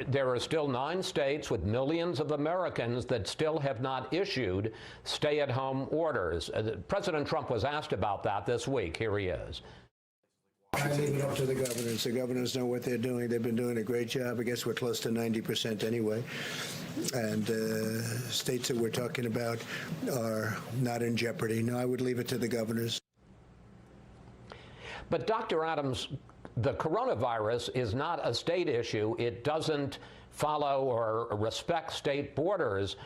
there are still 9 states with millions of Americans that still have not issued stay-at-home orders. President Trump was asked about that this week. Here he is. I leave it up to the governors. The governors know what they're doing. They've been doing a great job. I guess we're close to 90% anyway. And states that we're talking about are not in jeopardy. No, I would leave it to the governors. But Dr. Adams, the coronavirus is not a state issue. It doesn't follow or respect state borders.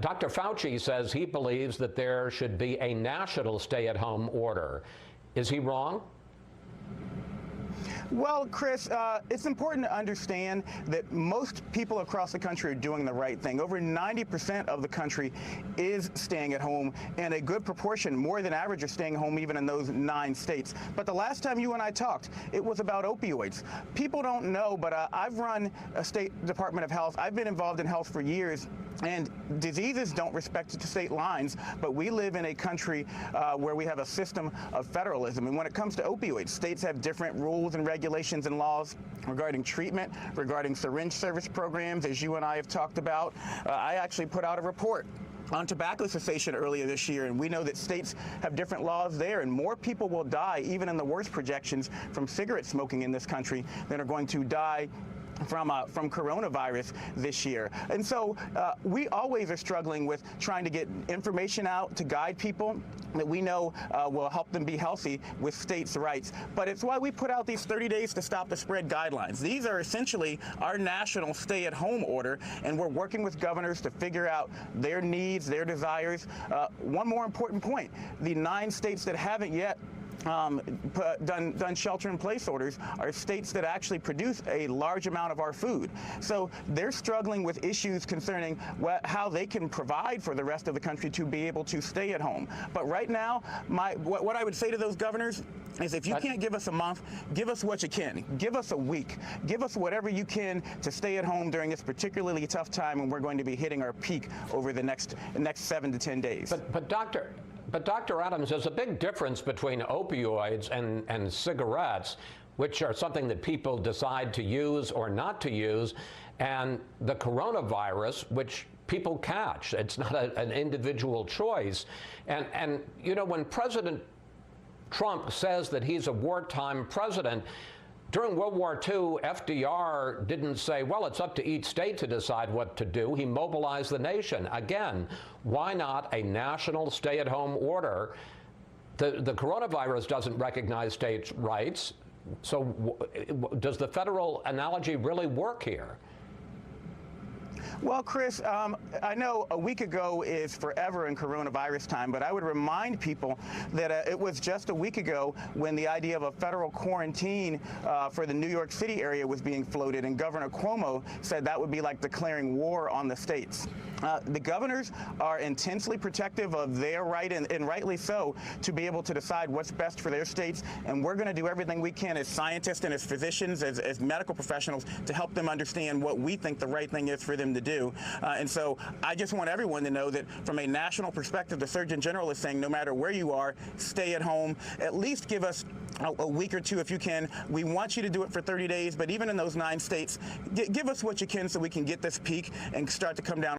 Dr. Fauci says he believes that there should be a national stay-at-home order. Is he wrong? Well, Chris, it's important to understand that most people across the country are doing the right thing. Over 90% of the country is staying at home, and a good proportion, more than average, are staying home even in those 9 states. But the last time you and I talked, it was about opioids. People don't know, but I've run a state Department of Health. I've been involved in health for years, and diseases don't respect state lines, but we live in a country where we have a system of federalism. And when it comes to opioids, states have different rules and regulations and laws regarding treatment, regarding syringe service programs, as you and I have talked about. I actually put out a report on tobacco cessation earlier this year, and we know that states have different laws there, and more people will die, even in the worst projections, from cigarette smoking in this country than are going to die from coronavirus this year. And so we always are struggling with trying to get information out to guide people that we know will help them be healthy with states' rights. But it's why we put out these 30 days to stop the spread guidelines. These are essentially our national stay-at-home order, and we're working with governors to figure out their needs, their desires. One more important point, the 9 states that haven't yet done shelter-in-place orders are states that actually produce a large amount of our food. So they're struggling with issues concerning how they can provide for the rest of the country to be able to stay at home. But right now, what I would say to those governors is, if you can't give us a month, give us what you can. Give us a week. Give us whatever you can to stay at home during this particularly tough time when we're going to be hitting our peak over the next 7 to 10 days. But Dr. Adams, there's a big difference between opioids and cigarettes, which are something that people decide to use or not to use, and the coronavirus, which people catch. It's not an individual choice. And you know, when President Trump says that he's a wartime president, during World War II, FDR didn't say, well, it's up to each state to decide what to do. He mobilized the nation. Again, why not a national stay-at-home order? The coronavirus doesn't recognize states' rights. So does the federal analogy really work here? Well, Chris, I know a week ago is forever in coronavirus time, but I would remind people that it was just a week ago when the idea of a federal quarantine for the New York City area was being floated, and Governor Cuomo said that would be like declaring war on the states. The governors are intensely protective of their right, and rightly so, to be able to decide what's best for their states, and we're going to do everything we can as scientists and as physicians, as medical professionals, to help them understand what we think the right thing is for them to do. And so I just want everyone to know that from a national perspective, the Surgeon General is saying no matter where you are, stay at home. At least give us a week or two if you can. We want you to do it for 30 days, but even in those 9 states, give us what you can so we can get this peak and start to come down.